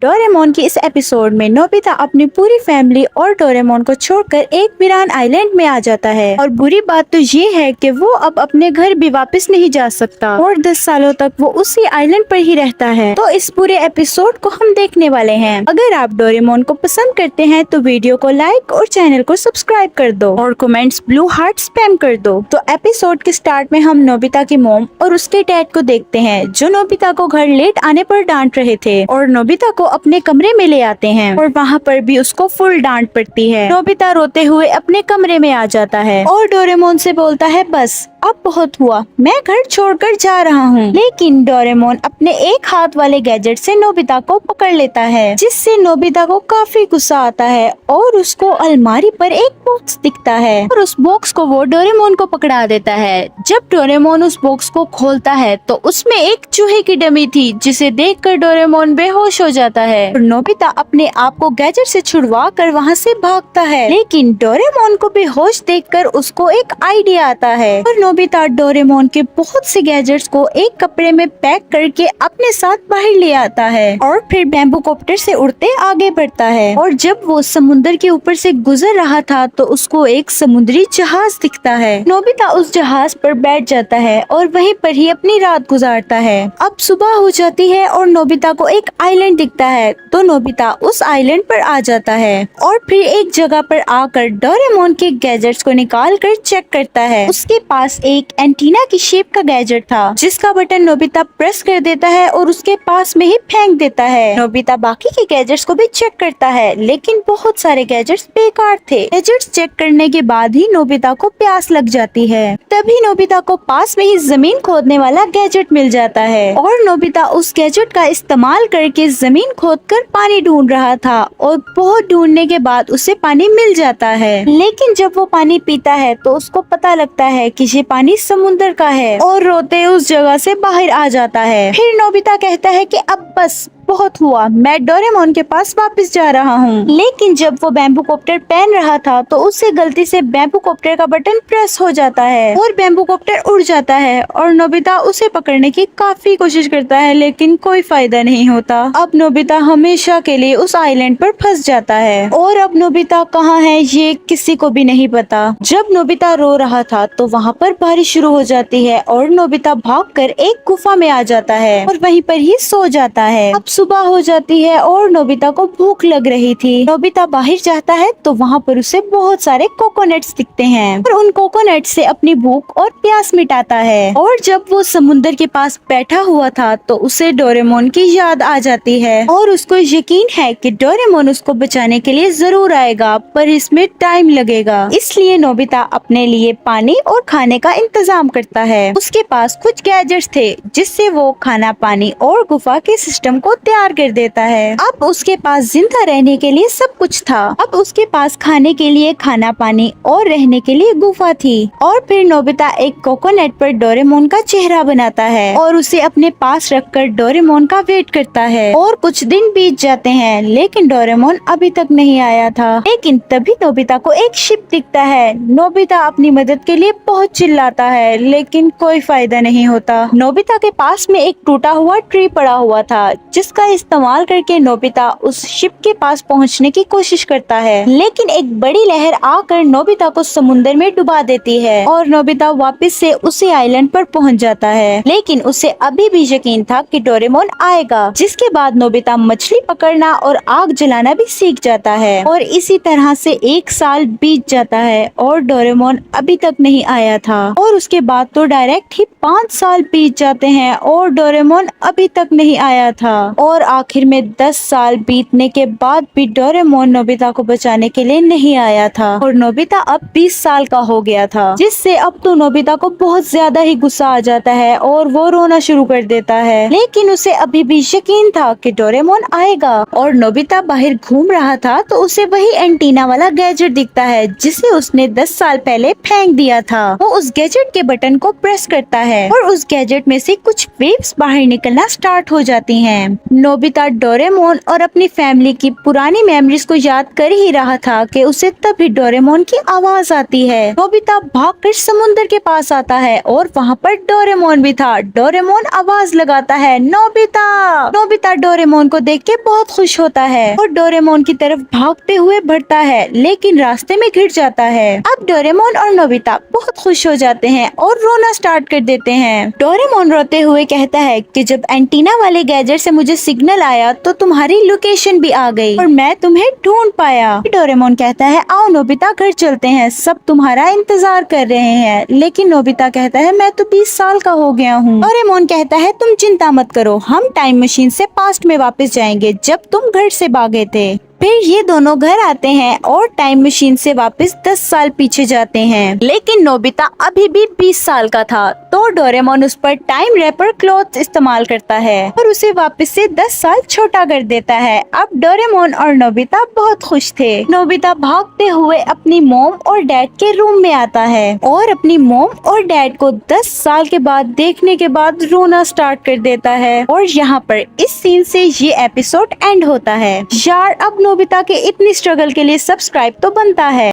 Doraemon की इस episode में नोबिता अपनी पूरी फैमिली और डोरेमोन को छोड़कर एक वीरान आइलैंड में आ जाता है। और बुरी बात तो ये है कि वो अब अपने घर भी वापस नहीं जा सकता और 10 सालों तक वो उसी आइलैंड पर ही रहता है। तो इस पूरे एपिसोड को हम देखने वाले हैं। अगर आप डोरेमोन को पसंद करते हैं तो वीडियो को लाइक और चैनल को सब्सक्राइब कर दो और कमेंट्स ब्लू हार्ट स्पैम कर दो। तो एपिसोड के स्टार्ट में हम नोबिता की मॉम और उसके डैड को देखते हैं जो नोबिता को घर लेट आने पर डांट रहे थे और नोबिता को अपने कमरे में ले आते हैं और वहाँ पर भी उसको फुल डांट पड़ती है। नोबिता रोते हुए अपने कमरे में आ जाता है और डोरेमोन से बोलता है बस अब बहुत हुआ, मैं घर छोड़कर जा रहा हूँ। लेकिन डोरेमोन अपने एक हाथ वाले गैजेट से नोबिता को पकड़ लेता है जिससे नोबिता को काफी गुस्सा आता है और उसको अलमारी पर एक बॉक्स दिखता है और उस बॉक्स को वो डोरेमोन को पकड़ा देता है। जब डोरेमोन उस बॉक्स को खोलता है तो उसमें एक चूहे की डमी थी जिसे देखकर डोरेमोन बेहोश हो जाता है और नोबिता अपने आप को गैजेट से छुड़वा कर वहाँ से भागता है। लेकिन डोरेमोन को बेहोश देखकर उसको एक आइडिया आता है और नोबिता डोरेमोन के बहुत से गैजेट्स को एक कपड़े में पैक करके अपने साथ बाहर ले आता है और फिर बैम्बू कॉप्टर से उड़ते आगे बढ़ता है। और जब वो समुद्र के ऊपर से गुजर रहा था तो उसको एक समुद्री जहाज दिखता है। नोबिता उस जहाज पर बैठ जाता है और वहीं पर ही अपनी रात गुजारता है। अब सुबह हो जाती है और नोबिता को एक आइलैंड दिखता है तो नोबिता उस आइलैंड पर आ जाता है और फिर एक जगह पर आकर डोरेमोन के गैजेट्स को निकाल कर चेक करता है। उसके पास एक एंटीना की शेप का गैजेट था जिसका बटन नोबिता प्रेस कर देता है और उसके पास में ही फेंक देता है। नोबिता बाकी के गैजेट्स को भी चेक करता है लेकिन बहुत सारे गैजेट्स बेकार थे। गैजेट्स चेक करने के बाद ही नोबिता को प्यास लग जाती है। तभी नोबिता को पास में ही जमीन खोदने वाला गैजेट मिल जाता है और नोबिता उस गैजेट का इस्तेमाल करके जमीन खोदकर पानी ढूंढ रहा था और बहुत ढूंढने के बाद उसे पानी मिल जाता है। लेकिन जब वो पानी पीता है तो उसको पता लगता है कि ये पानी समुद्र का है और रोते उस जगह से बाहर आ जाता है। फिर नोबिता कहता है कि अब बस बहुत हुआ, मैं डोरेमोन के पास वापस जा रहा हूँ। लेकिन जब वो बैम्बू कॉप्टर पहन रहा था तो उससे गलती से बैम्बू कॉप्टर का बटन प्रेस हो जाता है और बैम्बू कॉप्टर उड़ जाता है और नोबिता उसे पकड़ने की काफी कोशिश करता है लेकिन कोई फायदा नहीं होता। अब नोबिता हमेशा के लिए उस आइलैंड पर फंस जाता है और अब नोबिता कहाँ है ये किसी को भी नहीं पता। जब नोबिता रो रहा था तो वहाँ पर बारिश शुरू हो जाती है और नोबिता भागकर एक गुफा में आ जाता है और वहीं पर ही सो जाता है। अब सुबह हो जाती है और नोबिता को भूख लग रही थी। नोबिता बाहर जाता है तो वहाँ पर उसे बहुत सारे कोकोनट्स दिखते हैं और उन कोकोनट से अपनी भूख और प्यास मिटाता है। और जब वो समुद्र के पास बैठा हुआ था तो उसे डोरेमोन की याद आ जाती है और उसको यकीन है कि डोरेमोन उसको बचाने के लिए जरूर आएगा पर इसमें टाइम लगेगा। इसलिए नोबिता अपने लिए पानी और खाने का इंतजाम करता है। उसके पास कुछ गैजेट्स थे जिससे वो खाना, पानी और गुफा के सिस्टम को तैयार कर देता है। अब उसके पास जिंदा रहने के लिए सब कुछ था। अब उसके पास खाने के लिए खाना, पानी और रहने के लिए गुफा थी। और फिर नोबिता एक कोकोनट पर डोरेमोन का चेहरा बनाता है और उसे अपने पास रखकर डोरेमोन का वेट करता है। और कुछ दिन बीत जाते हैं लेकिन डोरेमोन अभी तक नहीं आया था। लेकिन तभी नोबिता को एक शिप दिखता है। नोबिता अपनी मदद के लिए बहुत चिल्लाता है लेकिन कोई फायदा नहीं होता। नोबिता के पास में एक टूटा हुआ ट्री पड़ा हुआ था जिसका इस्तेमाल करके नोबिता उस शिप के पास पहुंचने की कोशिश करता है। लेकिन एक बड़ी लहर आकर नोबिता को समुद्र में डुबा देती है और नोबिता वापस से उसी आइलैंड पर पहुंच जाता है। लेकिन उसे अभी भी यकीन था कि डोरेमोन आएगा। जिसके बाद नोबिता मछली पकड़ना और आग जलाना भी सीख जाता है और इसी तरह से 1 साल बीत जाता है और डोरेमोन अभी तक नहीं आया था। और उसके बाद तो डायरेक्ट ही 5 साल बीत जाते हैं और डोरेमोन अभी तक नहीं आया था। और आखिर में 10 साल बीतने के बाद भी डोरेमोन नोबिता को बचाने के लिए नहीं आया था और नोबिता अब 20 साल का हो गया था जिससे अब तो नोबिता को बहुत ज्यादा ही गुस्सा आ जाता है और वो रोना शुरू कर देता है। लेकिन उसे अभी भी यकीन था कि डोरेमोन आएगा। और नोबिता बाहर घूम रहा था तो उसे वही एंटीना वाला गैजेट दिखता है जिसे उसने 10 साल पहले फेंक दिया था। वो उस गैजेट के बटन को प्रेस करता है और उस गैजेट में से कुछ वेव्स बाहर निकलना स्टार्ट हो जाती हैं। नोबिता डोरेमोन और अपनी फैमिली की पुरानी मेमोरीज को याद कर ही रहा था कि उसे तभी डोरेमोन की आवाज आती है। नोबिता भागकर समुद्र के पास आता है और वहाँ पर डोरेमोन भी था। डोरेमोन आवाज लगाता है, नोबिता। नोबिता डोरेमोन को देख के बहुत खुश होता है और डोरेमोन की तरफ भागते हुए बढ़ता है, लेकिन रास्ते में गिर जाता है। अब डोरेमोन और नोबिता बहुत खुश हो जाते हैं और रोना स्टार्ट कर देते हैं। डोरेमोन रोते हुए कहता है कि जब एंटीना वाले गैजेट से मुझे सिग्नल आया तो तुम्हारी लोकेशन भी आ गई और मैं तुम्हें ढूंढ पाया। डोरेमोन कहता है, आओ नोबिता घर चलते हैं, सब तुम्हारा इंतजार कर रहे हैं। लेकिन नोबिता कहता है, मैं तो 20 साल का हो गया हूँ। डोरेमोन कहता है, तुम चिंता मत करो, हम टाइम मशीन से पास्ट में वापस जाएंगे जब तुम घर से भागे थे। फिर ये दोनों घर आते हैं और टाइम मशीन से वापस 10 साल पीछे जाते हैं, लेकिन नोबिता अभी भी 20 साल का था। तो डोरेमोन उस पर टाइम रैपर क्लॉथ इस्तेमाल करता है और उसे वापस से 10 साल छोटा कर देता है। अब डोरेमोन और नोबिता बहुत खुश थे। नोबिता भागते हुए अपनी मॉम और डैड के रूम में आता है और अपनी मॉम और डैड को 10 साल के बाद देखने के बाद रोना स्टार्ट कर देता है। और यहाँ पर इस सीन से ये एपिसोड एंड होता है। यार, अब नोबिता के इतनी स्ट्रगल के लिए सब्सक्राइब तो बनता है।